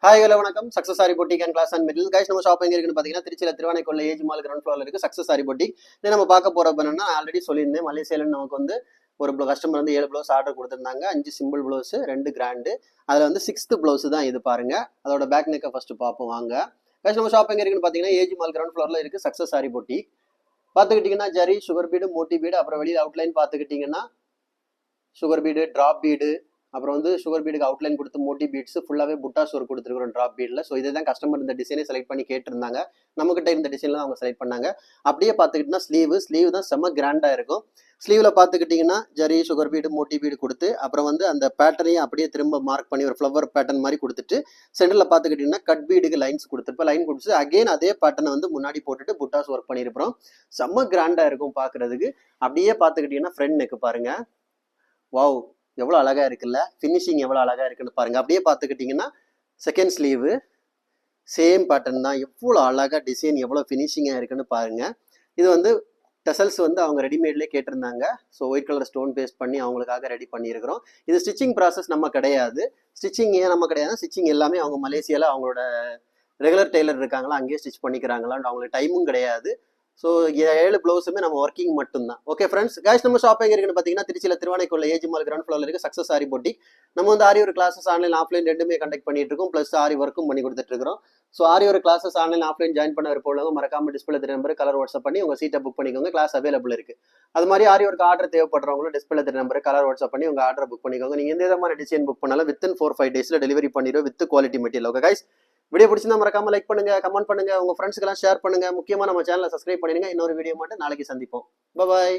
Hi hello வணக்கம். Success sari boutique and class and middle guys. நம்ம shop எங்க இருக்குன்னு பார்த்தீங்கன்னா திருச்சியில் திருவானைக்கோல்ல ஏஜ் மால் கிரவுண்ட் ஃப்ளோரில் இருக்கு சக்ஸஸ் சாரி பொட்டிக். நம்ம பார்க்க போற என்னன்னா ஆல்ரெடி சொல்லியிருந்தேன், மலேசியாவில் நமக்கு வந்து ஒரு கஸ்டமர் வந்து 7 ப்ளவுஸ் ஆர்டர் கொடுத்துருந்தாங்க. 5 சிம்பிள் ப்ளவுஸ் 2 கிராண்டு. அதில் வந்து 6th ப்ளவுஸ் தான் இது பாருங்க. அதோட பேக் நெக்கை ஃபர்ஸ்ட் பார்ப்போம் வாங்க. கைஸ் நம்ம ஷாப் எங்க இருக்குன்னு பார்த்தீங்கன்னா ஏஜ் மால் கிரவுண்ட் ஃப்ளோரில் இருக்கு சக்ஸஸ் சாரி பொட்டிக். பார்த்துக்கிட்டிங்கன்னா zari, sugar bead, Moti bead, அப்புறம் வெளியில் அவுட்லைன் பார்த்துக்கிட்டிங்கன்னா சுகர் பீடு, ட்ராப் பீடு, அப்புறம் வந்து சுகர் பீடுக்கு அவுட்லைன் கொடுத்து மோட்டி பீட்ஸ் ஃபுல்லாகவே புட்டாஸ் ஒர்க் கொடுத்துருக்குறோம் ட்ராப் பீடில். ஸோ இதுதான் கஸ்டமர் இந்த டிசைனே செலக்ட் பண்ணி கேட்டிருந்தாங்க. நம்மகிட்ட இந்த டிசைனில் அவங்க செலக்ட் பண்ணாங்க. அப்படியே பார்த்துக்கிட்டிங்கன்னா ஸ்லீவ் தான் செம்ம கிராண்டாக இருக்கும். ஸ்லீவில் பார்த்துக்கிட்டிங்கன்னா zari, sugar bead, Moti bead கொடுத்து அப்புறம் வந்து அந்த பேட்டர்னையும் அப்படியே திரும்ப மார்க் பண்ணி ஒரு ஃப்ளவர் பேட்டர்ன் மாதிரி கொடுத்துட்டு சென்டரில் பார்த்துக்கிட்டிங்கன்னா கட் பீடுக்கு லைன்ஸ் கொடுத்துருப்போம். லைன் கொடுத்து அகெயின் அதே பேட்டர்னை வந்து முன்னாடி போட்டுட்டு புட்டாஸ் ஒர்க் பண்ணியிருக்கிறோம். செம்ம கிராண்டாக இருக்கும் பார்க்குறதுக்கு. அப்படியே பார்த்துக்கிட்டிங்கன்னா ஃப்ரண்ட் நெக்கு பாருங்கள். வாவ், எவ்வளோ அழகாக இருக்குல்ல, ஃபினிஷிங் எவ்வளோ அழகாக இருக்குன்னு பாருங்கள். அப்படியே பார்த்துக்கிட்டிங்கன்னா செகண்ட் ஸ்லீவு சேம் பேட்டர்ன் தான். எவ்வளோ அழகாக டிசைன் எவ்வளோ ஃபினிஷிங்காக இருக்குன்னு பாருங்கள். இது வந்து டெசல்ஸ் வந்து அவங்க ரெடிமேட்லேயே கேட்டிருந்தாங்க. So white colour stone paste பண்ணி அவங்களுக்காக ரெடி பண்ணியிருக்கிறோம். இது ஸ்டிச்சிங் ப்ராசஸ் நம்ம கிடையாது. ஸ்டிச்சிங் ஏன் நம்ம கிடையாது, ஸ்டிச்சிங் எல்லாமே அவங்க மலேசியாவில் அவங்களோட ரெகுலர் டெய்லர் இருக்காங்களா, அங்கேயே ஸ்டிச் பண்ணிக்கிறாங்களான்னு அவங்களுக்கு டைமும் கிடையாது. ஸோ 7 ப்ளவுஸுமே நம்ம ஒர்க்கிங் மட்டும்தான். ஓகே ஃப்ரெண்ட்ஸ், கைஸ் நம்ம ஷாப் எங்கே இருக்குன்னு பார்த்தீங்கன்னா திருச்சியில் திருவானைக்கோல்ல ஏஜ் மால் கிரவுண்ட் ஃப்ளோரில் இருக்குது சக்ஸஸ் சாரி பொட்டிக். நம்ம வந்து ஆரி ஒரு கிளாஸஸ் ஆன்லைன் ஆஃப்லைன் ரெண்டுமே கண்டக்ட் பண்ணிட்டு இருக்கோம். ப்ளஸ் ஆரி ஒர்க்கும் பண்ணி கொடுத்துட்டு இருக்கிறோம். ஸோ ஆரி ஒரு கிளாஸஸ் ஆன்லைன் ஆஃப்லைன் ஜாயின் பண்ண இருப்பவங்க மறக்காம டிஸ்பிளே நம்பர் கலர் வாட்ஸ்அப் பண்ணி உங்கள் சீட்டை புக் பண்ணிக்கோங்க. கிளாஸ் அவைலபிள் இருக்குது. அது மாதிரி ஆரி ஒரு ஆர்டர் தேவைப்படுறவங்களும் டிஸ்பிளே நம்பர் கலர் வாட்ஸ்அப் பண்ணி உங்கள் ஆர்டர் புக் பண்ணிக்கோங்க. நீங்கள் எந்த விதமான டிசைன் புக் பண்ணாலும் வித்தின் 4-5 டேஸில் டெலிவரி பண்ணிடுவோம் with quality material. Okay guys, video பிடிச்சிருந்தா மறக்காம லைக் பண்ணுங்க, கமெண்ட் பண்ணுங்க, உங்க ஃப்ரெண்ட்ஸ்க்கெல்லாம் ஷேர் பண்ணுங்க. முக்கியமா நம்ம சேனலை சப்ஸ்கிரைப் பண்ணிடுங்க. இன்னொரு வீடியோ மட்டும் நாளைக்கு சந்திப்போம். பாய்.